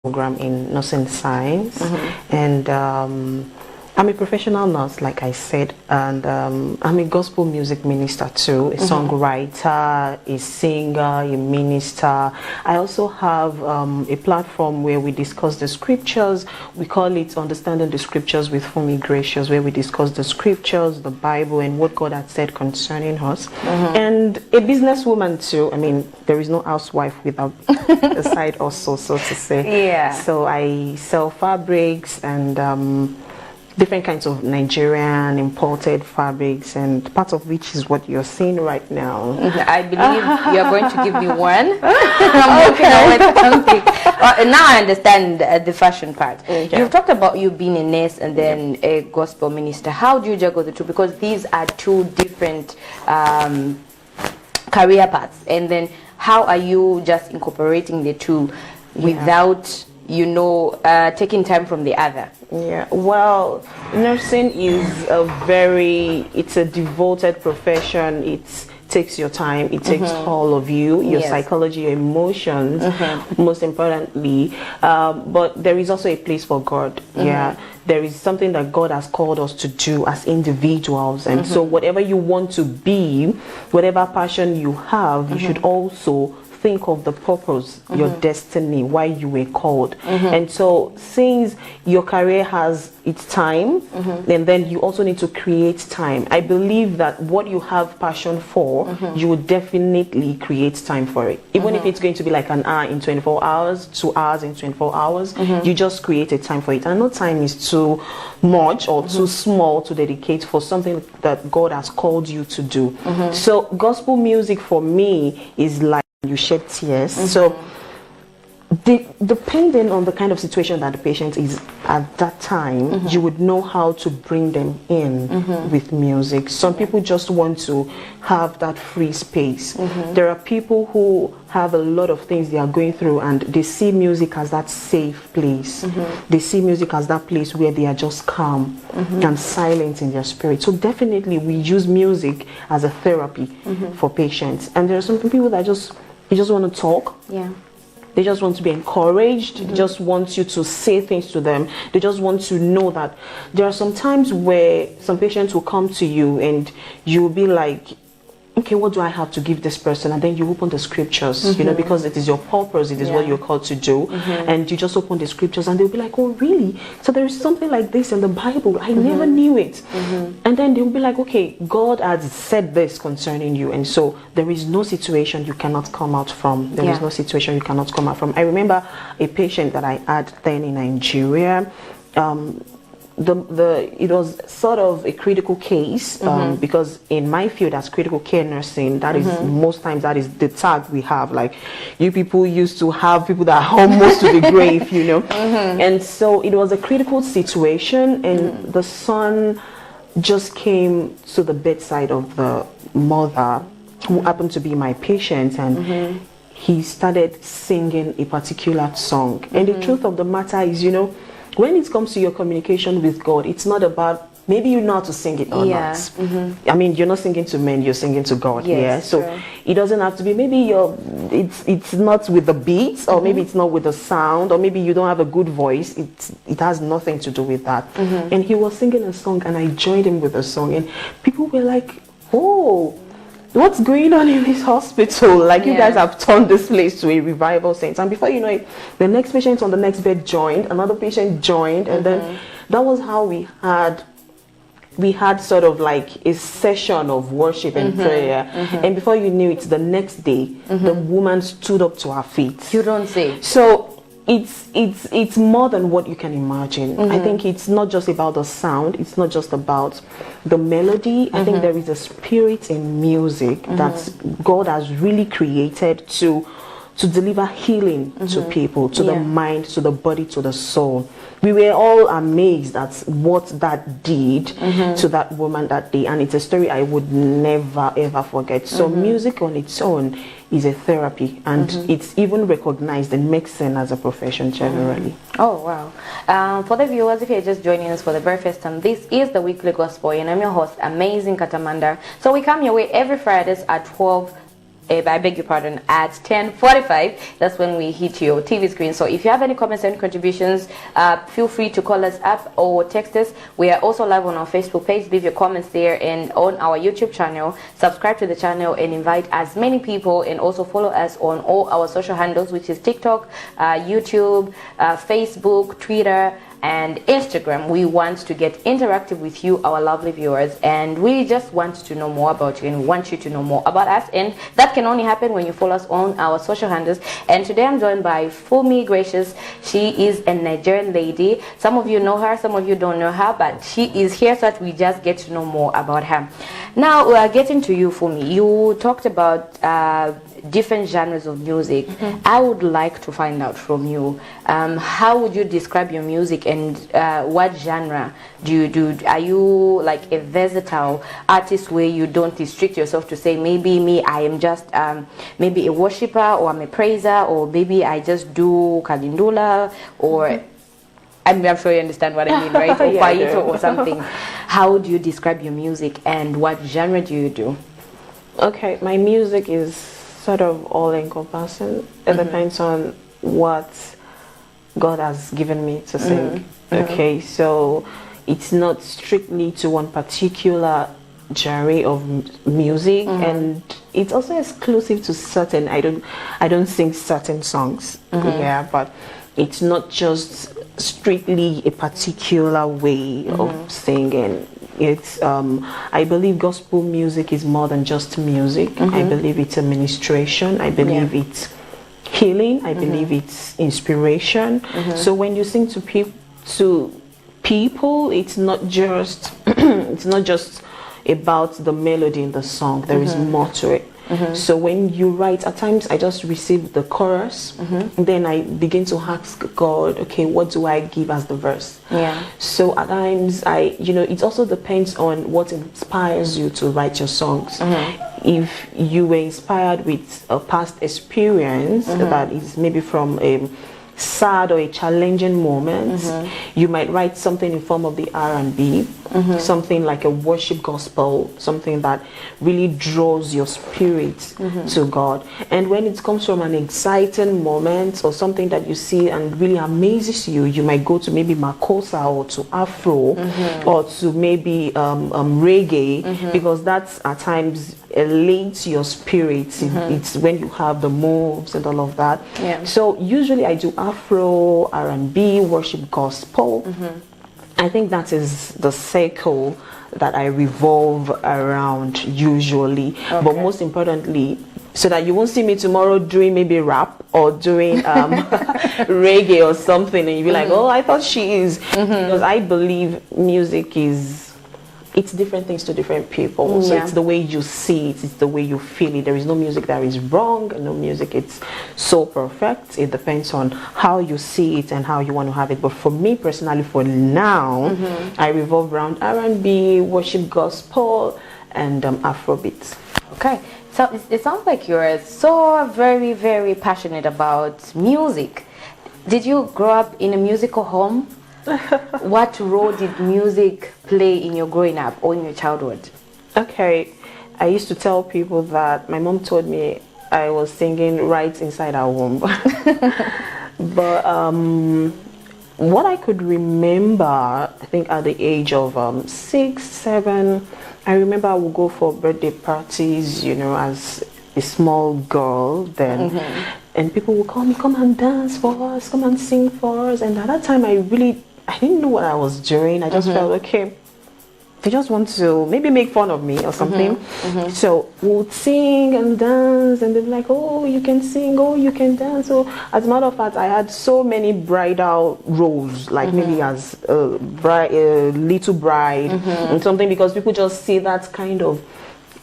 program in nursing science, and I'm a professional nurse, like I said, and I'm a gospel music minister too, a songwriter, a singer, a minister. I also have a platform where we discuss the scriptures. We call it Understanding the Scriptures with Funmi, where we discuss the scriptures, the Bible, and what God had said concerning us. And a businesswoman too. I mean, there is no housewife without a side also, so to say. Yeah. So I sell fabrics and different kinds of Nigerian imported fabrics, and part of which is what you're seeing right now. I believe you're going to give me one. I'm okay. Now I understand the fashion part. Okay. You've talked about you being a nurse and then a gospel minister. How do you juggle the two? Because these are two different career paths. And then how are you just incorporating the two without, you know, taking time from the other? Yeah, well, nursing is it's a devoted profession. It takes your time, it takes all of you, your psychology, your emotions, most importantly. But there is also a place for God. Yeah, there is something that God has called us to do as individuals. And so whatever you want to be, whatever passion you have, you should also think of the purpose, your destiny, why you were called. And so since your career has its time, and then you also need to create time. I believe that what you have passion for, you would definitely create time for it. Even if it's going to be like an hour in 24 hours, 2 hours in 24 hours, you just create a time for it. And no time is too much or too small to dedicate for something that God has called you to do. So gospel music for me is like you shed tears. So depending on the kind of situation that the patient is at that time, you would know how to bring them in with music. Some people just want to have that free space. There are people who have a lot of things they are going through, and they see music as that safe place. They see music as that place where they are just calm and silent in their spirit. So definitely we use music as a therapy for patients. And there are some people that they just want to talk. Yeah. They just want to be encouraged. They just want you to say things to them. They just want to know that there are some times where some patients will come to you and you will be like, okay, what do I have to give this person? And then you open the scriptures, you know, because it is your purpose, it is what you're called to do. And you just open the scriptures and they'll be like, oh, really? So there is something like this in the Bible. I never knew it. And then they'll be like, okay, God has said this concerning you. And so there is no situation you cannot come out from. There is no situation you cannot come out from. I remember a patient that I had then in Nigeria. It was sort of a critical case because in my field as critical care nursing, that is most times that is the tag we have. Like, you people used to have people that are almost to the grave, you know. And so it was a critical situation, and the son just came to the bedside of the mother, who happened to be my patient, and he started singing a particular song. And the truth of the matter is, you know, when it comes to your communication with God, it's not about maybe you know how to sing it or not. I mean, you're not singing to men, you're singing to God. So it doesn't have to be, maybe it's not with the beats, or maybe it's not with the sound, or maybe you don't have a good voice. It has nothing to do with that. And he was singing a song, and I joined him with a song, and people were like, oh, what's going on in this hospital? Like, you guys have turned this place to a revival center. And before you know it, the next patient on the next bed joined, another patient joined, and then that was how we had sort of like a session of worship and prayer. And before you knew it, the next day, the woman stood up to her feet. You don't say. So it's more than what you can imagine. I think it's not just about the sound, it's not just about the melody. I think there is a spirit in music that God has really created to deliver healing to people, to the mind, to the body, to the soul. We were all amazed at what that did to that woman that day, and it's a story I would never ever forget. So music on its own is a therapy, and it's even recognized in medicine as a profession generally. Oh wow. For the viewers, if you're just joining us for the very first time, this is the Weekly Gospel, and I'm your host, Amazing Katamanda. So we come your way every Fridays at 12 I beg your pardon, at 10:45. That's when we hit your TV screen. So if you have any comments and contributions, feel free to call us up or text us. We are also live on our Facebook page. Leave your comments there, and on our YouTube channel. Subscribe to the channel and invite as many people, and also follow us on all our social handles, which is TikTok, YouTube, Facebook, Twitter, and Instagram. We want to get interactive with you, our lovely viewers, and we just want to know more about you, and we want you to know more about us, and that can only happen when you follow us on our social handles. And today I'm joined by Funmi Gracious. She is a Nigerian lady. Some of you know her, some of you don't know her, but she is here so that we just get to know more about her. Now we are getting to you, Funmi. You talked about different genres of music. I would like to find out from you, how would you describe your music, and what genre do you do? Are you like a versatile artist where you don't restrict yourself to say, maybe me, I am just maybe a worshiper, or I'm a praiser, or maybe I just do kalindula, or I'm sure you understand what I mean, right? Or kwaito or something. How do you describe your music, and what genre do you do? Okay, my music is sort of all encompassing. It depends on what God has given me to sing. Okay, so it's not strictly to one particular genre of music, and it's also exclusive to certain. I don't sing certain songs. Yeah, but it's not just strictly a particular way of singing. It's I believe gospel music is more than just music. I believe it's a ministration. I believe it's healing. I believe it's inspiration. So when you sing to people, it's not just it's not just about the melody in the song. There is more to it. So when you write, at times I just receive the chorus, then I begin to ask God, okay, what do I give as the verse? So at times it also depends on what inspires you to write your songs. If you were inspired with a past experience that is maybe from a sad or a challenging moment, you might write something in form of the R&B, something like a worship gospel, something that really draws your spirit to God. And when it comes from an exciting moment or something that you see and really amazes you, you might go to maybe Makosa or to Afro or to maybe reggae, because that's at times elates your spirit. It's when you have the moves and all of that. So usually I do Afro, R&B, worship gospel. I think that is the circle that I revolve around usually. But most importantly, so that you won't see me tomorrow doing maybe rap or doing reggae or something, and you'll be like, oh, I thought she is. Because I believe music it's different things to different people. So it's the way you see it, it's the way you feel it. There is no music that is wrong, no music it's so perfect. It depends on how you see it and how you want to have it. But for me personally, for now, I revolve around R&B, worship gospel, and Afrobeat. Okay. So it sounds like you're so very, very passionate about music. Did you grow up in a musical home? What role did music play in your growing up or in your childhood? Okay, I used to tell people that my mom told me I was singing right inside our womb. But what I could remember, I think at the age of 6, 7, I remember I would go for birthday parties, as a small girl then. And people would call me, come and dance for us, come and sing for us. And at that time, I didn't know what I was doing. I just felt, okay, they just want to maybe make fun of me or something. So we'll sing and dance, and they'd be like, oh, you can sing, oh, you can dance. So as a matter of fact, I had so many bridal roles, like maybe as a little bride and something, because people just see that kind of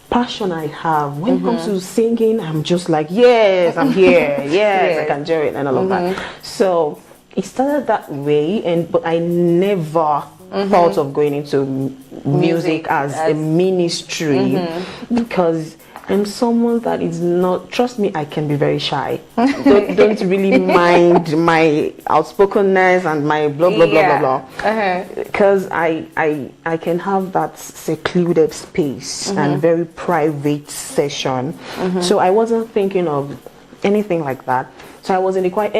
passion I have. When it comes to singing, I'm just like, yes, I'm here. Yes, I can do it and all of that. So it started that way, but I never thought of going into music as a ministry, because I'm someone that is not, trust me, I can be very shy. Don't really mind my outspokenness and my blah blah blah blah blah. Because I can have that secluded space and very private session. So I wasn't thinking of anything like that. So I was in the choir.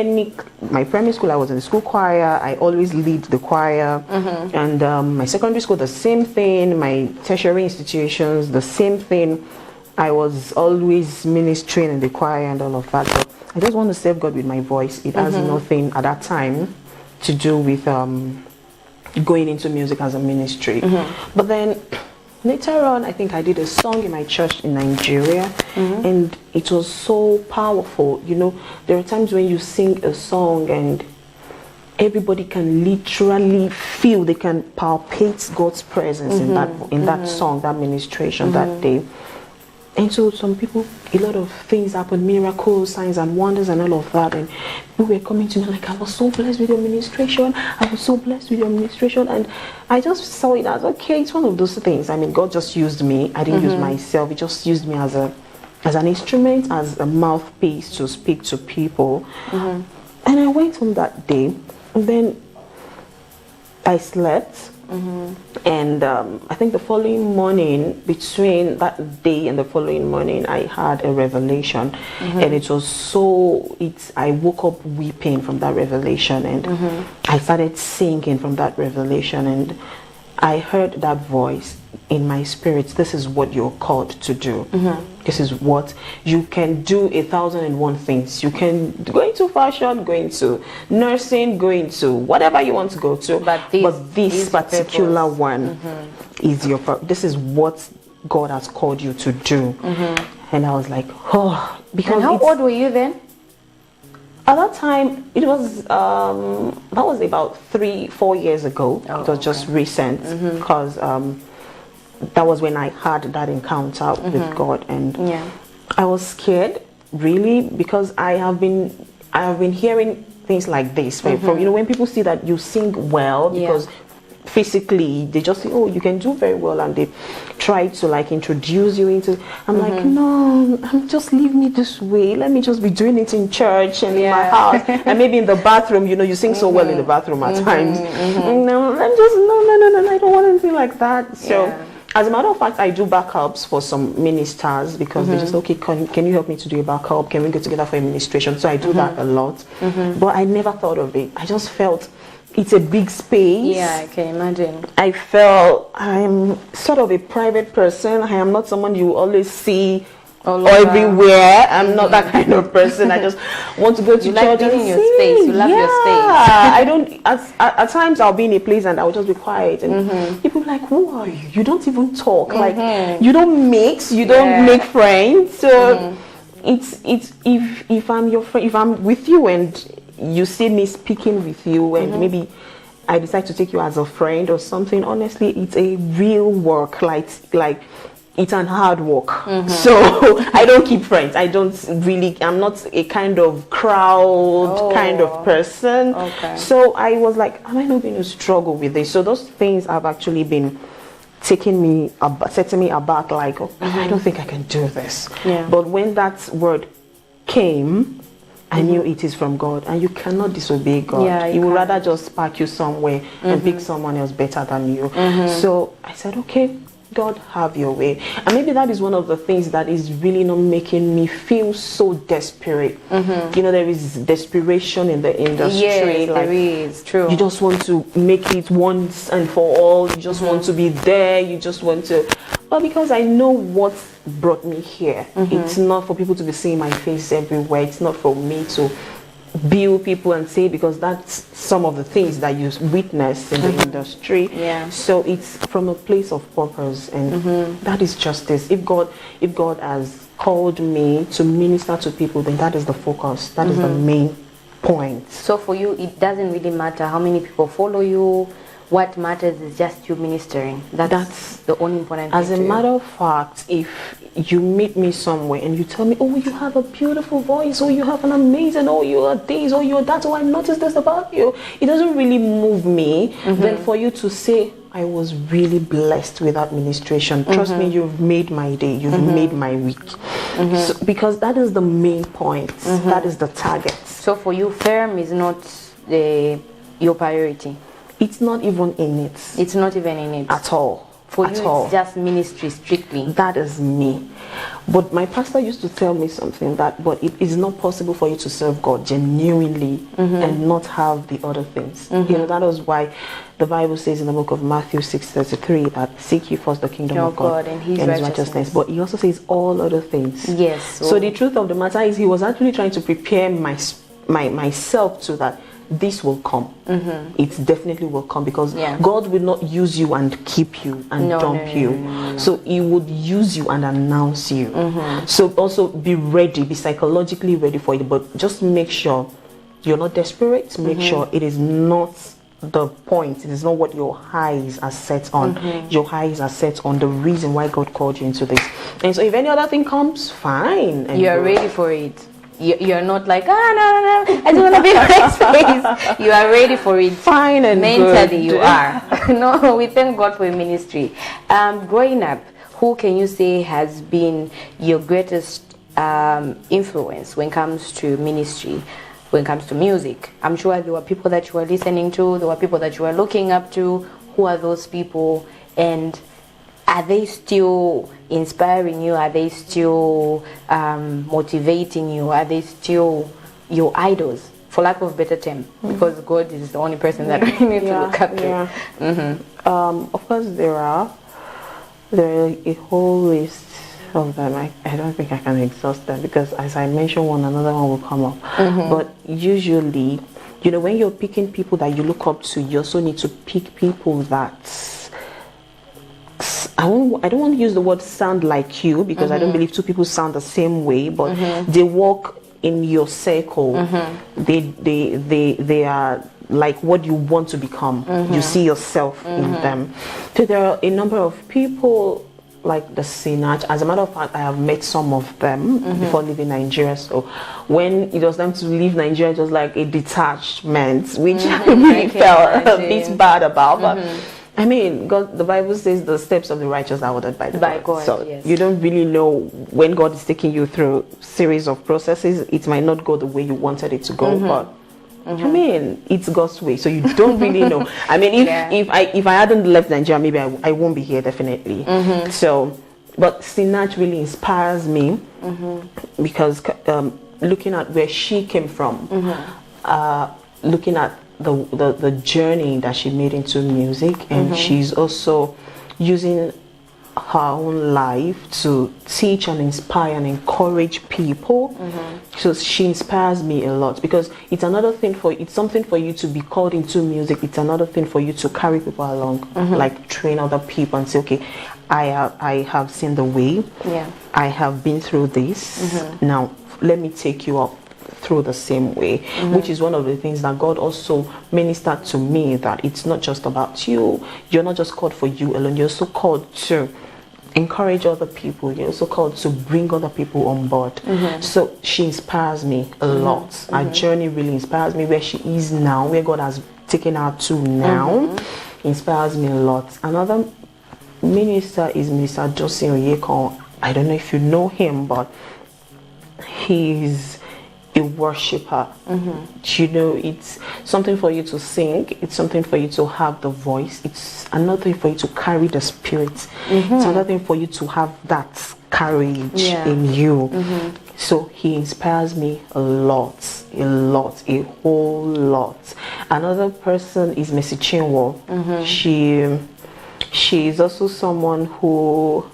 My primary school, I was in the school choir. I always lead the choir. And my secondary school, the same thing. My tertiary institutions, the same thing. I was always ministering in the choir and all of that. So I just want to serve God with my voice. It has nothing at that time to do with going into music as a ministry. But then later on, I think I did a song in my church in Nigeria, and it was so powerful. You know, there are times when you sing a song and everybody can literally feel, they can palpate God's presence in that song, that ministration that day. And so some people, a lot of things happened, miracles, signs and wonders and all of that. And people were coming to me like, I was so blessed with your ministration. I was so blessed with your ministration. And I just saw it as, okay, it's one of those things. I mean, God just used me. I didn't use myself. He just used me as an instrument, as a mouthpiece to speak to people. And I went on that day. And then I slept. And I think the following morning, between that day and the following morning, I had a revelation, and it was I woke up weeping from that revelation, and I started singing from that revelation, and I heard that voice in my spirit. This is what you're called to do. This is what you can do. 1,001 things. You can go into fashion, go into nursing, go into whatever you want to go to. But this particular one is your. This is what God has called you to do. And I was like, oh, because. And how old were you then? At that time, it was that was about 3-4 years ago. It was just recent, because that was when I had that encounter with God, and I was scared, really, because I have been hearing things like this from, you know, when people see that you sing well, because physically they just say, oh, you can do very well, and they try to like introduce you into. I'm like, no, just leave me this way. Let me just be doing it in church and in my house, and maybe in the bathroom. You know, you sing so well in the bathroom at times. No, I'm just no, I don't want anything like that. So as a matter of fact, I do backups for some ministers, because they just, okay, can you help me to do a backup? Can we get together for administration? So I do that a lot. But I never thought of it. I just felt it's a big space. Yeah, I can imagine. I felt I'm sort of a private person. I am not someone you always see everywhere. I'm not that kind of person. I just want to go to church like being in your space. You love your space. I don't. At times I'll be in a place and I'll just be quiet, and people are like, "Who are you? You don't even talk. Like you don't mix. You don't make friends." So it's if I'm your friend, if I'm with you and you see me speaking with you, and maybe I decide to take you as a friend or something, honestly, it's a real work. Like it's an hard work. So I don't keep friends. I'm not a kind of crowd kind of person. So I was like, am I not going to struggle with this? So those things have actually been setting me aback, like, I don't think I can do this. But when that word came, I knew it is from God, and you cannot disobey God. He would rather just park you somewhere and pick someone else better than you. So I said, okay, God, have your way. And maybe that is one of the things that is really not making me feel so desperate. You know, there is desperation in the industry. Yes, there is. True. You just want to make it once and for all. You just want to be there. You just want to. But because I know what brought me here, it's not for people to be seeing my face everywhere. It's not for me to bill people and say, because that's some of the things that you witness in the industry. So it's from a place of purpose, and that is justice. If God has called me to minister to people, then that is the focus. That is the main point. So for you, it doesn't really matter how many people follow you. What matters is just you ministering. That's the only important thing. As a matter of fact, if you meet me somewhere and you tell me, oh, you have a beautiful voice, oh, you have an amazing, oh, you are this, oh, you are that, oh, I noticed this about you, it doesn't really move me. Then for you to say, I was really blessed with administration. Trust me, you've made my day. You've made my week. So, because that is the main point. That is the target. So for you, firm is not your priority? It's not even in it. It's not even in it? At all. For you, it's just ministry strictly? That is me. But my pastor used to tell me something but it is not possible for you to serve God genuinely and not have the other things. You know, that is why the Bible says in the book of Matthew 6:33 that seek ye first the kingdom of God and his righteousness. But he also says all other things. Yes. So the truth of the matter is he was actually trying to prepare myself to that. This will come. It definitely will come, because God will not use you and keep you and dump you. No. So he would use you and announce you. So also be ready, be psychologically ready for it, but just make sure you're not desperate. Make sure it is not the point. It is not what your eyes are set on. Your eyes are set on the reason why God called you into this. And so if any other thing comes, fine. And you're ready for it. You're not like, no, I don't want to be in the next phase. You are ready for it. Fine and mentally, good. You are. No, we thank God for ministry. Growing up, who can you say has been your greatest influence when it comes to ministry, when it comes to music? I'm sure there were people that you were listening to, there were people that you were looking up to. Who are those people? And are they still inspiring you? Are they still motivating you? Are they still your idols, for lack of a better term? Because God is the only person that we need to look up to. Of course there are a whole list of them. I don't think I can exhaust them, because as I mention one, another one will come up. But usually, you know, when you're picking people that you look up to, you also need to pick people that I don't want to use the word sound like you, because I don't believe two people sound the same way, but they walk in your circle. They are like what you want to become. You see yourself in them. So there are a number of people like the Sinach. As a matter of fact, I have met some of them before leaving Nigeria. So when it was time to leave Nigeria, it was like a detachment, which I really felt a bit bad about. But I mean, God, the Bible says the steps of the righteous are ordered by God. So you don't really know when God is taking you through a series of processes. It might not go the way you wanted it to go, but I mean, it's God's way. So you don't really know. I mean, if I hadn't left Nigeria, maybe I won't be here, definitely. So, but Sinach really inspires me because looking at where she came from, looking at the journey that she made into music, and she's also using her own life to teach and inspire and encourage people. So she inspires me a lot, because it's something for you to be called into music. It's another thing for you to carry people along, like train other people and say, okay, I have seen the way, I have been through this, now let me take you up through the same way, which is one of the things that God also ministered to me, that it's not just about you. You're not just called for you alone. You're also called to encourage other people. You're also called to bring other people on board. So she inspires me a lot. Her journey really inspires me. Where she is now, where God has taken her to now, inspires me a lot. Another minister is Minister Josie Oyekon. I don't know if you know him, but he's a worshiper. You know, it's something for you to sing, it's something for you to have the voice, it's another thing for you to carry the spirit, it's another thing for you to have that courage in you. So he inspires me a whole lot. Another person is Messi Chinwo. She is also someone who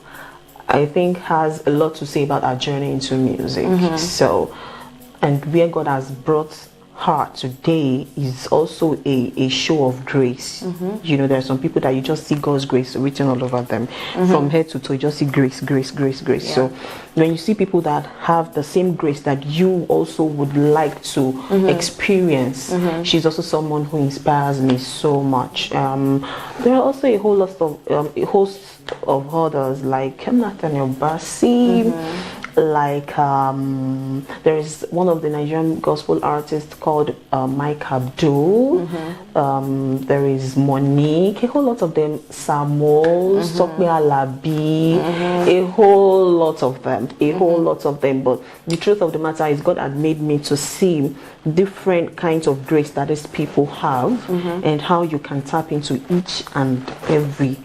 I think has a lot to say about our journey into music. So, and where God has brought her today is also a show of grace. You know, there are some people that you just see God's grace written all over them. From head to toe, you just see grace. So when you see people that have the same grace that you also would like to experience, she's also someone who inspires me so much. There are also a whole lot of a host of others like Camnet and Bassi. Like there is one of the Nigerian gospel artists called Mike Abdul. There is Monique, a whole lot of them. Samuel, Sokwe Alabi, a whole lot of them, But the truth of the matter is, God had made me to see different kinds of grace that these people have, and how you can tap into each and every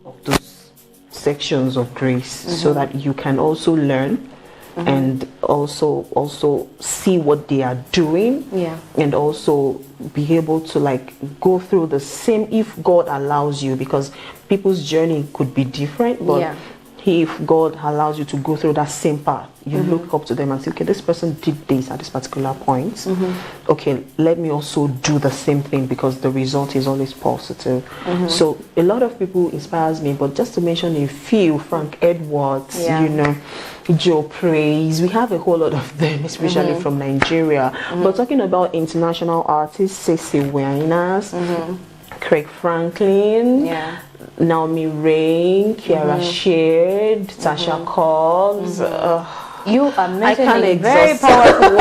of those sections of grace, so that you can also learn and also see what they are doing, and also be able to like go through the same, if God allows you, because people's journey could be different, but if God allows you to go through that same path, you look up to them and say, okay, this person did this at this particular point. Okay, let me also do the same thing, because the result is always positive. So a lot of people inspires me, but just to mention a few: Frank Edwards, you know, Joe Praise. We have a whole lot of them, especially from Nigeria. But talking about international artists, Cece Winas, Craig Franklin, Naomi Rain, Kiara Sheard, Tasha Cobbs. You are mentioning very powerful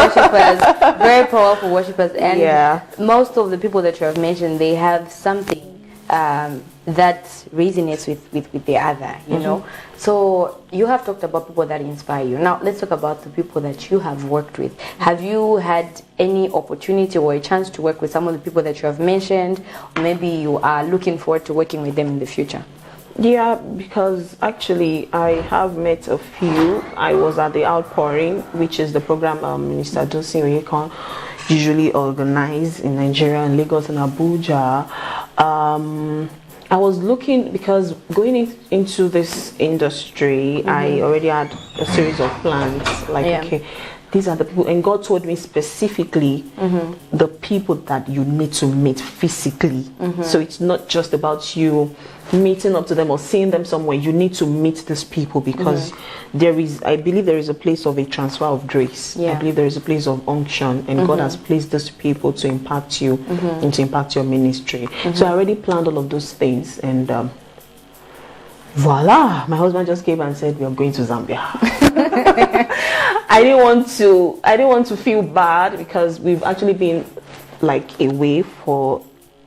worshippers, and most of the people that you have mentioned, they have something that resonates with the other, you know. So you have talked about people that inspire you. Now let's talk about the people that you have worked with. Have you had any opportunity or a chance to work with some of the people that you have mentioned, or maybe you are looking forward to working with them in the future? Yeah, because actually I have met a few. I was at the Outpouring, which is the program Minister Dunsin Oyekan usually organize in Nigeria, and Lagos and Abuja. I was looking, because going into this industry, I already had a series of plans, like, okay, these are the people, and God told me specifically the people that you need to meet physically. So it's not just about you meeting up to them or seeing them somewhere. You need to meet these people, because I believe there is a place of a transfer of grace. I believe there is a place of unction, and God has placed these people to impact you and to impact your ministry. So I already planned all of those things, and voila, my husband just came and said, we are going to Zambia. I didn't want to feel bad, because we've actually been like away for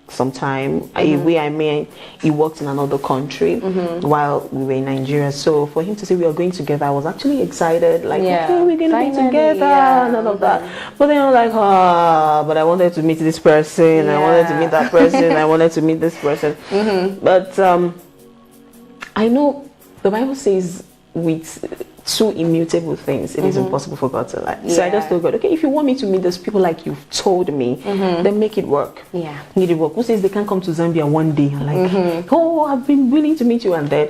some time. Away, I mean, he worked in another country while we were in Nigeria. So for him to say we are going together, I was actually excited, like, okay, we're going to be together and all of that. But then I was like, but I wanted to meet this person, I wanted to meet that person, I wanted to meet this person. But I know the Bible says with two immutable things, it is impossible for God to lie. So I just told God, okay, if you want me to meet those people like you've told me, then make it work. Make it work. Who says they can't come to Zambia one day? Like, oh, I've been willing to meet you, and then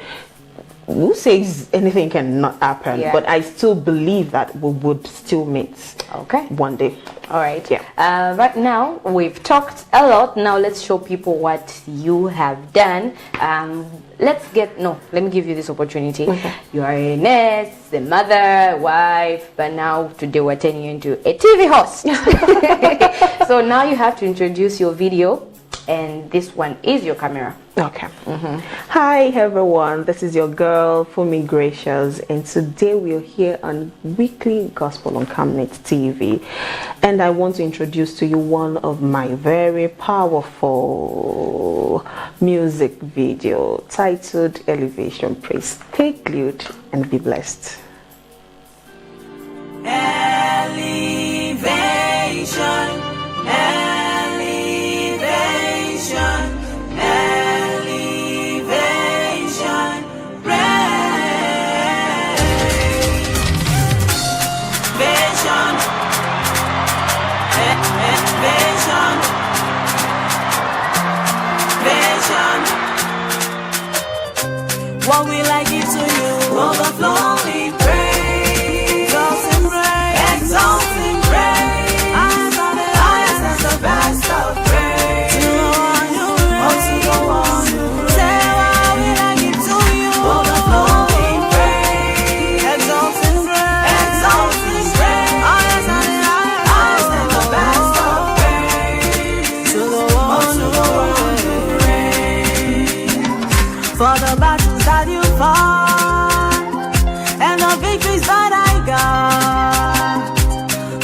who says anything cannot happen? But I still believe that we would still meet. Okay. One day. All right. Right now we've talked a lot. Now let's show people what you have done. Let me give you this opportunity. You are a nurse, a mother, a wife, but now today we're turning you into a TV host. So now you have to introduce your video, and this one is your camera. Okay. Hi everyone, this is your girl Funmi Gracious, and today we're here on Weekly Gospel on Camnet TV, and I want to introduce to you one of my very powerful music video titled Elevation Praise. Stay glued and be blessed. Elevation, elevation, elevation, vision, vision, vision. What will I give to you? Overflowing praise, exalting praise, exalting praise. Highest and the best of praise. To the one you reign, to the one you reign. Say what will I give to you? Overflowing praise, exalting praise, exalting praise. Highest and the best of praise. To the one you reign. For the battles that you fought, and the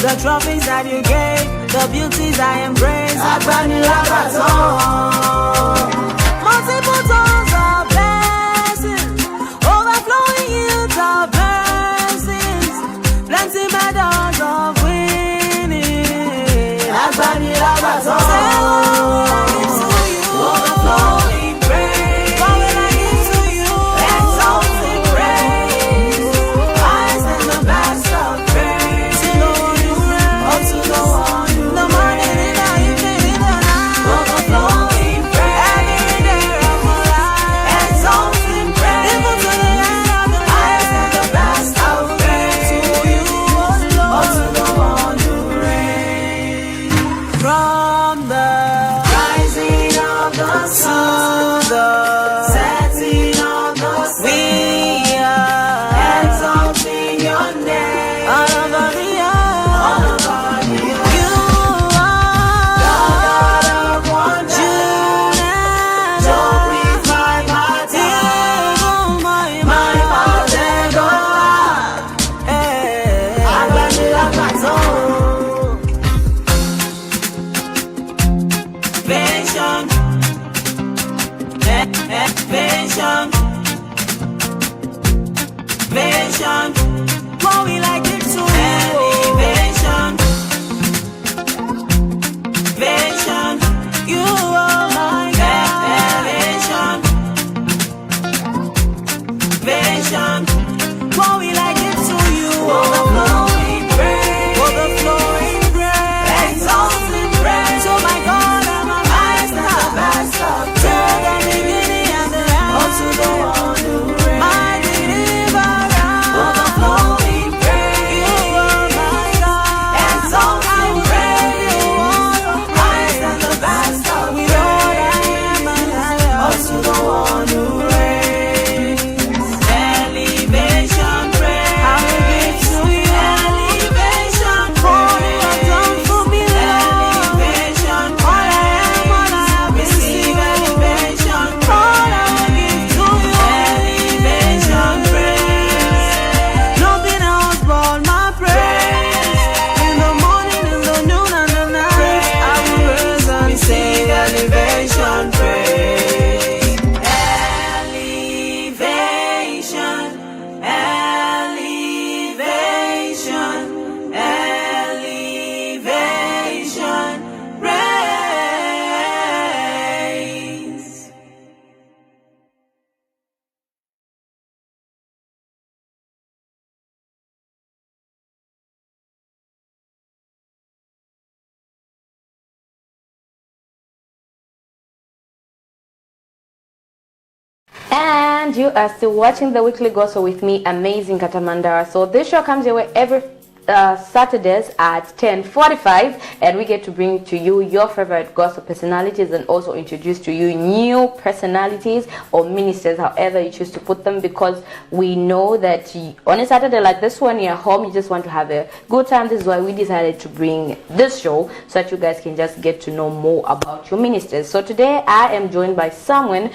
The trophies that you gave, the beauties I embrace. Multiple tons of blessings, overflowing yields of blessings, plenty medals of winning. Overflowing praise. What will I give to you? Exalted praise. I send the best of praise to the one you reign. Oh, to the one you reign. The morning and the evening and the night. Overflowing praise. Every day of my life. Exalted praise. Even to the end of the night. I send the best of praise to you, oh Lord. Oh, to the one you reign. From the rising of the sun to the setting of the sun, we are exalting your name all over the earth. All over the earth. You are the God of wonders. Glorify my time, my Bodega. Vision, vision, vision. What we like it to elevation, vision. You are my God. Vision, vision. What we like it to you. Overflowing praise, overflowing praise, exalted praise. So my God, I'm a master, to the beginning and the end. Oh, to the one who reigns, my deliverer. Overflowing praise, you are my God. Exalted praise, you are I stand the best of we Lord, I am and I am. Oh, to the one who reigns. Elevation praise, I will give to you. Elevation for you have done for me, Lord. Elevation, all I am, all I have received. Elevation, all I will give to you. Elevation praise, nothing else but my praise. In the morning, in the noon, and the night, I will raise and sing elevation praise. Elevation, elevation, elevation praise. And you are still watching the Weekly Gospel with me, Amazing Katamandara. So this show comes your way every Saturdays at 10:45, and we get to bring to you your favorite gospel personalities and also introduce to you new personalities or ministers, however you choose to put them, because we know that on a Saturday like this one, you're home, you just want to have a good time. This is why we decided to bring this show, so that you guys can just get to know more about your ministers. So today I am joined by someone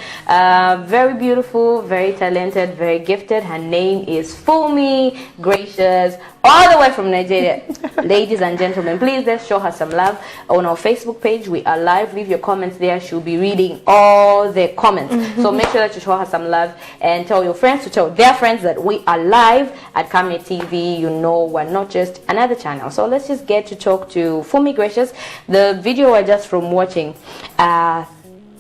very beautiful, very talented, very gifted. Her name is Funmi, gracious, all the way from Nigeria. Ladies and gentlemen, please let's show her some love on our Facebook page. We are live. Leave your comments there. She'll be reading all the comments. So make sure that you show her some love and tell your friends to tell their friends that we are live at Camnet TV. You know, we're not just another channel. So let's just get to talk to Funmi, gracious. The video I just from watching,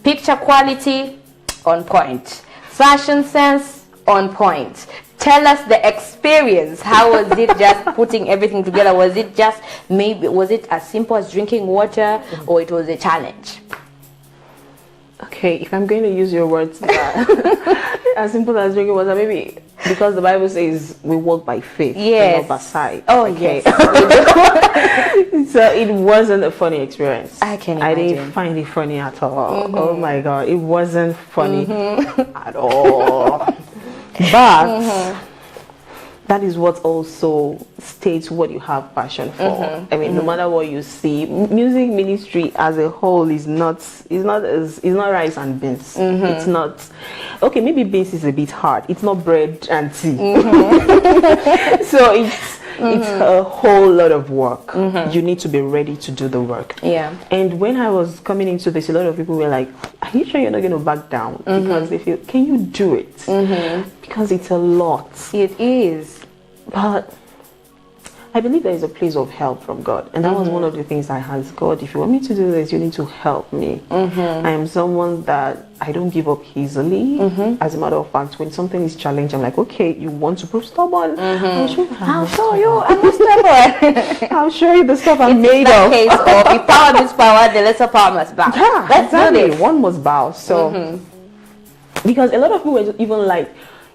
picture quality on point, fashion sense on point. Tell us the experience. How was it just putting everything together? Was it just was it as simple as drinking water, or it was a challenge? Okay, if I'm going to use your words, as simple as drinking water, maybe because the Bible says we walk by faith, yes, not by sight. Oh, okay. yes. So it wasn't a funny experience. I can imagine. I didn't find it funny at all. Oh my God, it wasn't funny at all. But that is what also states what you have passion for. I mean, no matter what you see, music ministry as a whole is not rice and beans. It's not, okay, maybe beans is a bit hard. It's not bread and tea. So It's a whole lot of work. You need to be ready to do the work. Yeah. And when I was coming into this, a lot of people were like, are you sure you're not going to back down? Because they feel, can you do it? Because it's a lot. It is. But I believe there is a place of help from God. And that was one of the things I asked God, if you want me to do this, you need to help me. I am someone that I don't give up easily. As a matter of fact, when something is challenged, I'm like, okay, you want to prove stubborn? I'll show you. I'm not stubborn. I'll show you the stuff I'm made of. Case of if power meets power, the lesser power must bow. Yeah, Let's do exactly. this. One must bow. So, because a lot of people were even like,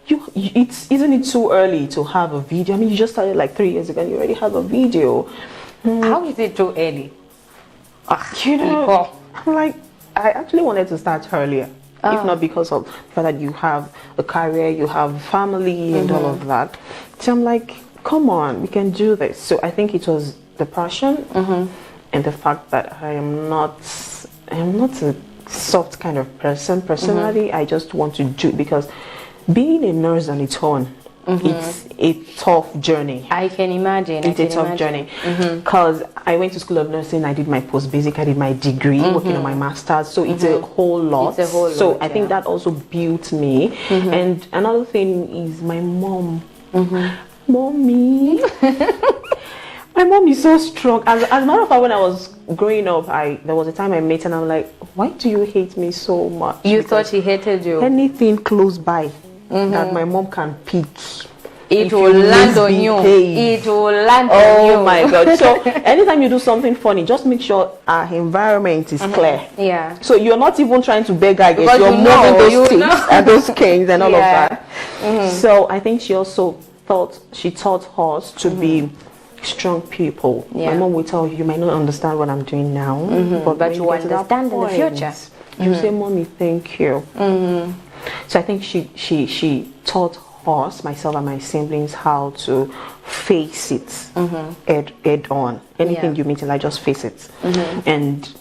isn't it too early to have a video? I mean, you just started like 3 years ago and you already have a video. How is it too early? You know, I'm like, I actually wanted to start earlier. If not because of the fact that you have a career, you have family and all of that. So I'm like, come on, we can do this. So I think it was the passion and the fact that I am not a soft kind of person. Personally, I just want to do, because being a nurse on its own, it's a tough journey. I can imagine. It's a tough journey. Because I went to school of nursing, I did my post-basic, I did my degree, working on my master's. So it's a whole lot. It's a whole so lot, I think that also built me. And another thing is my mom. Mommy. My mom is so strong. As a matter of fact, when I was growing up, there was a time I met her and I'm like, why do you hate me so much? You thought she hated you? Anything close by that my mom can pick, it will land on you. It will land on you. Oh my God. So anytime you do something funny, just make sure our environment is clear. Yeah. So you're not even trying to beg against, Because you're you moving know, those you sticks know. and those canes and all of Yeah. that. So I think she also taught us to be strong people. Yeah. My mom will tell you might not understand what I'm doing now, But when you get to that understand in the point, future. You say, Mommy, thank you. So I think she taught us, myself and my siblings, how to face it head on. Anything you meet in life, just face it. And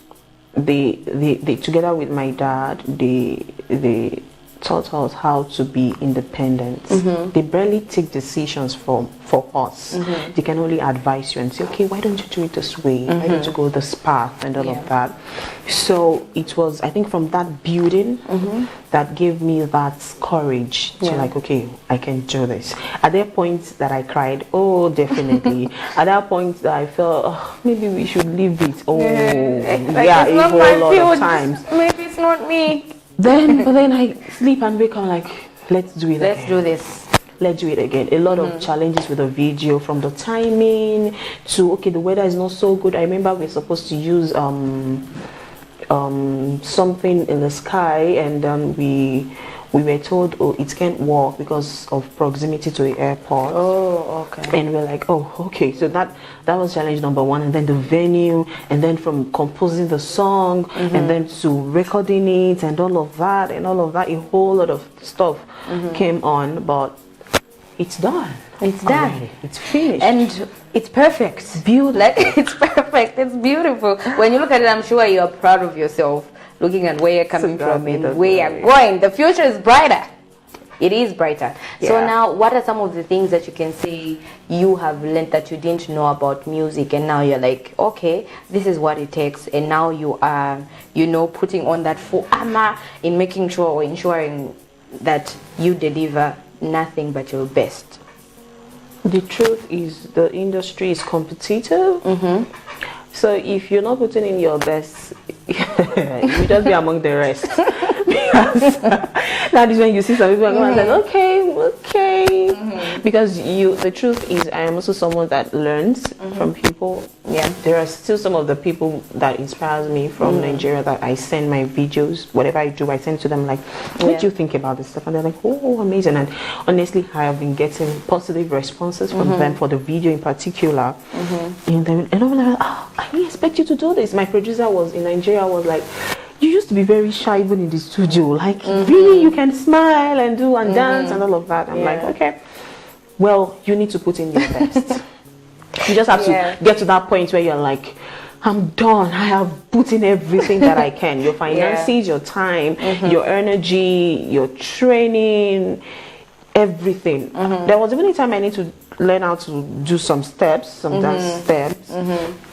they together with my dad, they taught us how to be independent. They barely take decisions for us. They can only advise you and say, okay, why don't you do it this way? Why don't you go this path and all of that? So it was, I think, from that building that gave me that courage to like, okay, I can do this. At that point that I cried, oh, definitely. At that point that I felt, oh, maybe we should leave it. Oh, yeah, a whole lot of times. Maybe it's not me. But then I sleep and wake up like, let's do it Let's again. do this. Let's do it again. A lot of challenges with the video, from the timing to, okay, the weather is not so good. I remember we're supposed to use something in the sky, and we were told, oh, it can't work because of proximity to the airport. Oh, okay. And we're like, oh, okay. So that was challenge number one. And then the venue, and then from composing the song, and then to recording it, and all of that, a whole lot of stuff came on. But it's done. It's done. Already. It's finished. And it's perfect. It's beautiful. Like, it's perfect. It's beautiful. When you look at it, I'm sure you're proud of yourself, looking at where you're coming from and where you're going. The future is brighter. It is brighter. So now, what are some of the things that you can say you have learned that you didn't know about music, and now you're like, okay, this is what it takes, and now you are, putting on that full armor in making sure or ensuring that you deliver nothing but your best? The truth is, the industry is competitive. So if you're not putting in your best, you just be among the rest. Because that is when you see some people come and say, okay. Because the truth is, I am also someone that learns from people. Yeah, there are still some of the people that inspires me from Nigeria that I send my videos, whatever I do, I send to them like, what do you think about this stuff? And they're like, oh, amazing. And honestly, I have been getting positive responses from them for the video in particular. And I'm like, oh, I didn't expect you to do this. My producer was in Nigeria, was like, you used to be very shy even in the studio. Like, really, you can smile and do and dance and all of that. I'm like, okay, well, you need to put in your best. You just have to get to that point where you're like, I'm done. I have put in everything that I can. Your finances, your time, your energy, your training, everything. There was even a time I need to learn how to do some steps, some dance steps,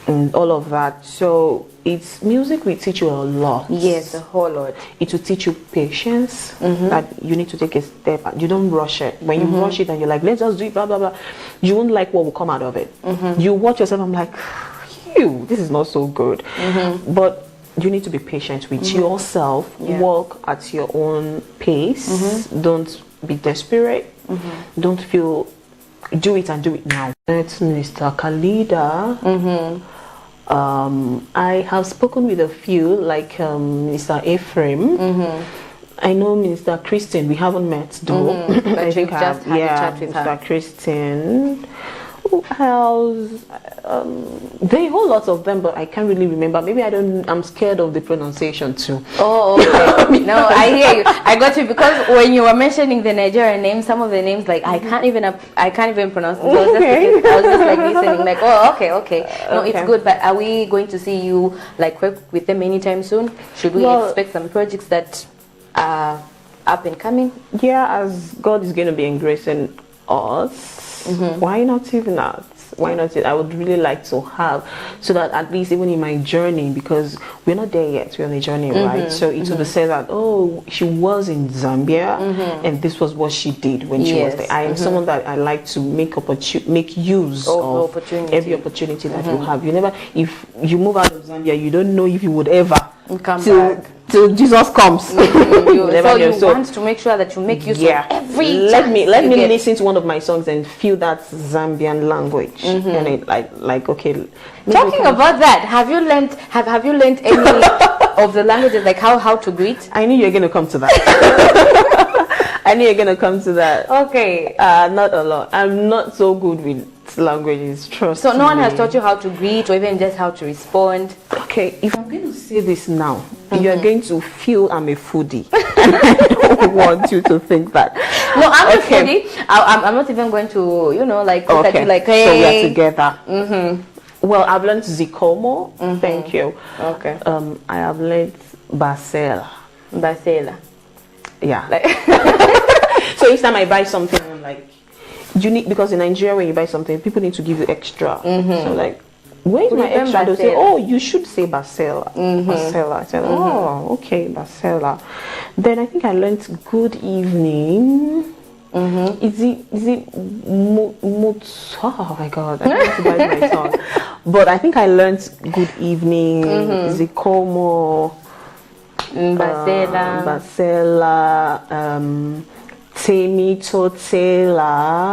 and all of that. So it's music will teach you a lot. Yes, a whole lot. It will teach you patience, that you need to take a step. You don't rush it. When you rush it and you're like, let's just do it, blah, blah, blah, you won't like what will come out of it. You watch yourself, I'm like, phew, this is not so good. But you need to be patient with yourself, walk at your own pace, don't be desperate, don't feel, do it and do it now. It's Mr. Khalida. I have spoken with a few, like Mr. Ephraim. I know Mr. Christian, we haven't met though. But I think you've just had a chat with Mr. her. Christian. Who else? There are a whole lot of them, but I can't really remember. Maybe I'm scared of the pronunciation too. Oh, okay. No, I hear you. I got you, because when you were mentioning the Nigerian names, some of the names, like I can't even pronounce them. So I was just like listening, like, oh, okay. No, it's good. But are we going to see you like work with them anytime soon? Should we expect some projects that are up and coming? Yeah, as God is going to be engracing us. Why not even that? Why not? I would really like to have, so that at least even in my journey, because we're not there yet, we're on a journey, right? So it will be said that, oh, she was in Zambia and this was what she did when she was there. I am someone that I like to make use of every opportunity that you have. You never, if you move out of Zambia, you don't know if you would ever come back till Jesus comes. So you want to make sure that you make use of every let me listen to one of my songs and feel that Zambian language, and it like okay. Talking about that, have you learned any of the languages, like how to greet? I knew you're gonna come to that. I knew you're gonna come to that. Okay. Not a lot. I'm not so good with languages, trust me. So no one has taught you how to greet or even just how to respond? Okay, if I'm going to say this now, you're going to feel I'm a foodie. And I don't want you to think that. No, I'm a foodie. I'm not even going to, like, look at you like, hey. So we are together. Well, I've learned Zikomo. Thank you. Okay. I have learned Basela. Yeah. So each time I buy something, I'm like, you need, because in Nigeria when you buy something, people need to give you extra. So like, where's my extra? They'll say, oh, you should say Basela. Basela. I said, oh, okay, Basela. Then I think I learned good evening. Is it oh my god, I don't want to bite my tongue. But I think I learned good evening. Is it como Basela, Temi Totela.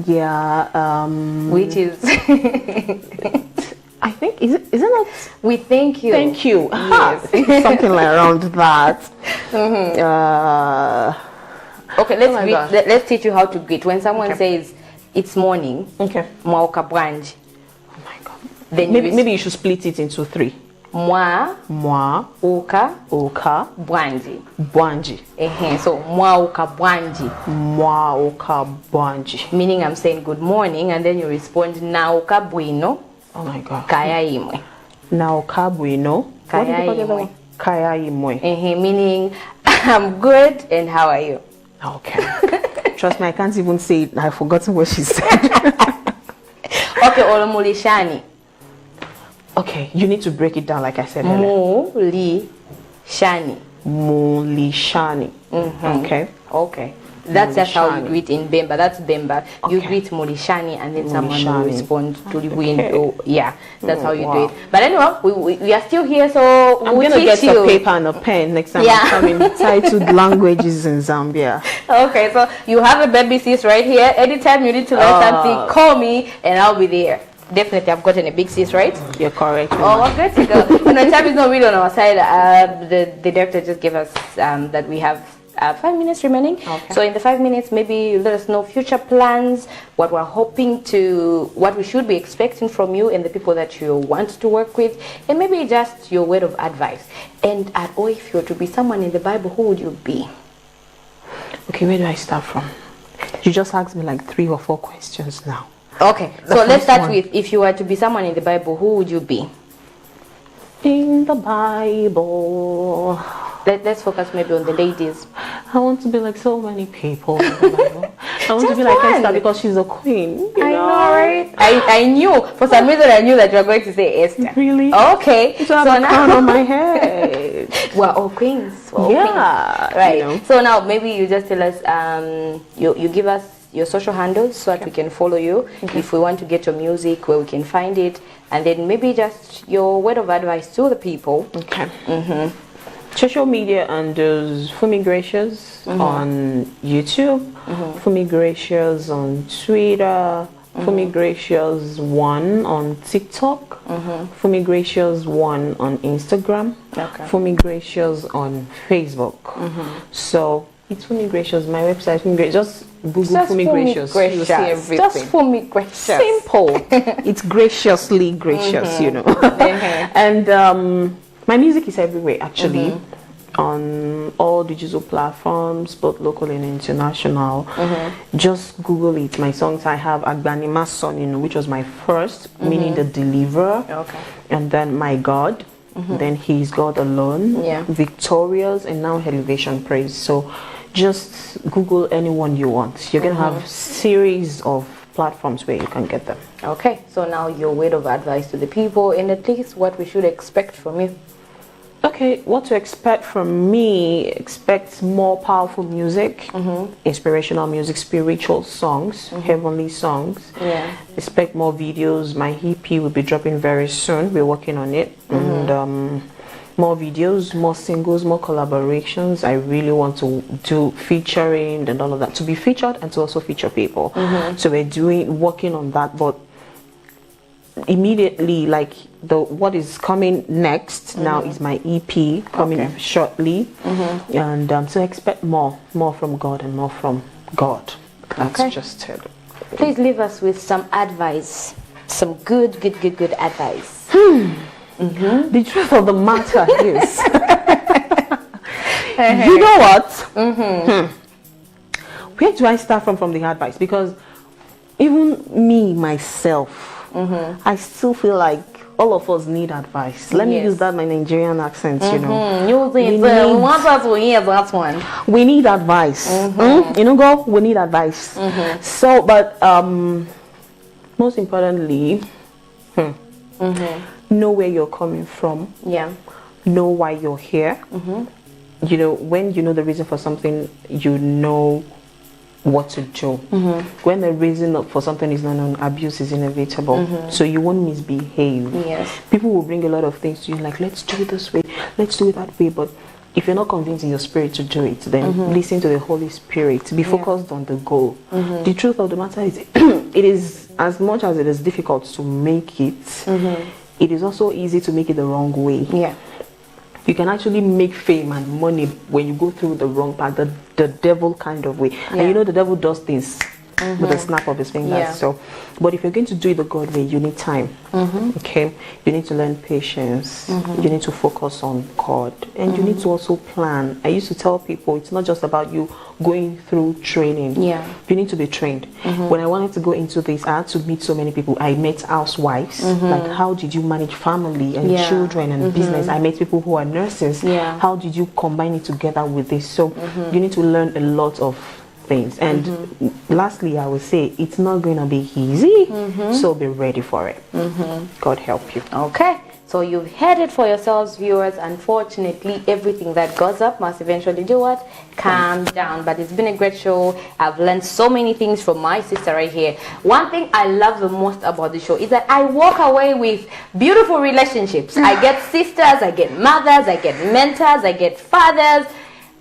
Yeah. Which is I think isn't that we thank you. Thank you. Yes. Something like around that. Okay, let's teach you how to greet. When someone says it's morning, Mwauka Bwanji. Oh my god. Then maybe you should split it into 3. Mwa uka bwanji. So Mwauka bwanji. Meaning I'm saying good morning, and then you respond nauka bwino. Oh my god. Kaya imwe. Nauka bwino. Kaya imwe. Meaning I'm good, and how are you? Okay. Trust me, I can't even say it. I've forgotten what she said. Okay, olomulishani. Okay, you need to break it down like I said earlier. Mulishani. Okay. That's just how you greet in Bemba. That's Bemba. You greet Mulishani, and then someone will respond to the window. Yeah, that's how you do it. But anyway, we are still here, so I'm gonna get a paper and a pen next time I'm coming. Titled Languages in Zambia. Okay, so you have a baby sis right here. Anytime you need to learn something, call me and I'll be there. Definitely, I've gotten a big sis, right? You're correct. Oh, well, good to go. Time is not really on our side. The director just gave us that we have 5 minutes remaining. So in the 5 minutes, maybe let us know future plans, what we're hoping to, what we should be expecting from you and the people that you want to work with, and maybe just your word of advice. And if you were to be someone in the Bible, who would you be? Okay, where do I start from? You just asked me like 3 or 4 questions now. Okay, so let's start with, if you were to be someone in the Bible, who would you be? In the Bible, Let's focus maybe on the ladies. I want to be like so many people. I want to be like Esther because she's a queen. I know, right? I knew. For some reason, I knew that you were going to say Esther. Really? Okay. So I have a crown on my head. We're all queens. We're all Yeah. queens. Right. You know. So now maybe you just tell us, you give us your social handles so that we can follow you. If we want to get your music, where we can find it. And then maybe just your word of advice to the people. Okay. Social media handles Funmi Gracious on YouTube, Funmi Gracious on Twitter, Funmi Gracious 1 on TikTok, Funmi Gracious 1 on Instagram, Funmi Gracious on Facebook. So it's Funmi Gracious, my website, Funmi Gracious. Just Google Funmi Gracious. You will see everything. Just Funmi Gracious. Simple. It's graciously gracious, you know. And my music is everywhere, actually, on all digital platforms, both local and international. Just Google it. My songs, I have Agbanima's Son, you know, which was my first, meaning the deliverer. And then My God. Then He's God Alone. Victorious, and now Elevation Praise. So just Google anyone you want. You're going to have series of platforms where you can get them. Okay, so now your word of advice to the people, and at least what we should expect from you. Okay, what to expect from me? Expect more powerful music, inspirational music, spiritual songs, heavenly songs. Expect more videos. My EP will be dropping very soon. We're working on it. And more videos, more singles, more collaborations. I really want to do featuring and all of that. To be featured and to also feature people. So we're working on that, but immediately, like what is coming next now is my EP coming shortly, and so expect more from God and more from God. That's just it. Please leave us with some advice, some good advice. The truth of the matter is, you know what? Where do I start from the advice? Because even me myself, I still feel like all of us need advice. Let me use that my Nigerian accent, you know. We need advice. You know, girl, we need advice. So, but most importantly, know where you're coming from. Know why you're here. You know, when you know the reason for something, you know what to do. When the reason for something is not known, abuse is inevitable. So you won't misbehave. People will bring a lot of things to you, like, let's do it this way, let's do it that way. But if you're not convinced in your spirit to do it, then listen to the Holy Spirit. Be focused on the goal. The truth of the matter is, it is, as much as it is difficult to make it, it is also easy to make it the wrong way. You can actually make fame and money when you go through the wrong path, the devil kind of way. And you know the devil does things with a snap of his fingers. So, but if you're going to do it the God way, you need time. Okay, you need to learn patience. You need to focus on God, and you need to also plan. I used to tell people it's not just about you going through training. You need to be trained. When I wanted to go into this, I had to meet so many people. I met housewives. Like, how did you manage family and children and business? I met people who are nurses. How did you combine it together with this? So you need to learn a lot of things. And lastly, I would say it's not going to be easy, so be ready for it. God help you. Okay, so you've heard it for yourselves, viewers. Unfortunately, everything that goes up must eventually do what? Calm down. But it's been a great show. I've learned so many things from my sister right here. One thing I love the most about the show is that I walk away with beautiful relationships. I get sisters, I get mothers, I get mentors, I get fathers,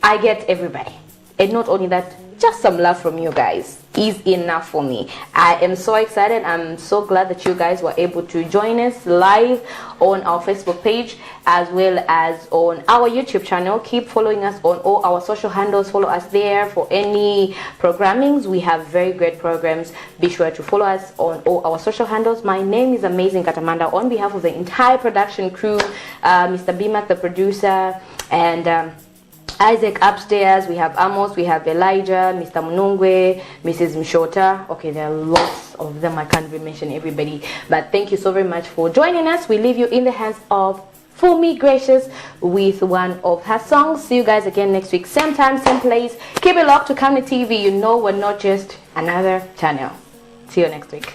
I get everybody. And not only that, just some love from you guys is enough for me. I am so excited. I'm so glad that you guys were able to join us live on our Facebook page as well as on our YouTube channel. Keep following us on all our social handles. Follow us there for any programmings. We have very great programs. Be sure to follow us on all our social handles. My name is Amazing Katamanda. On behalf of the entire production crew, Mr. Bimak, the producer, and Isaac upstairs, we have Amos, we have Elijah, Mr. Munungwe, Mrs. Mshota. Okay, there are lots of them. I can't even mention everybody. But thank you so very much for joining us. We leave you in the hands of Funmi Gracious with one of her songs. See you guys again next week, same time, same place. Keep it locked to Camnet TV. You know we're not just another channel. See you next week.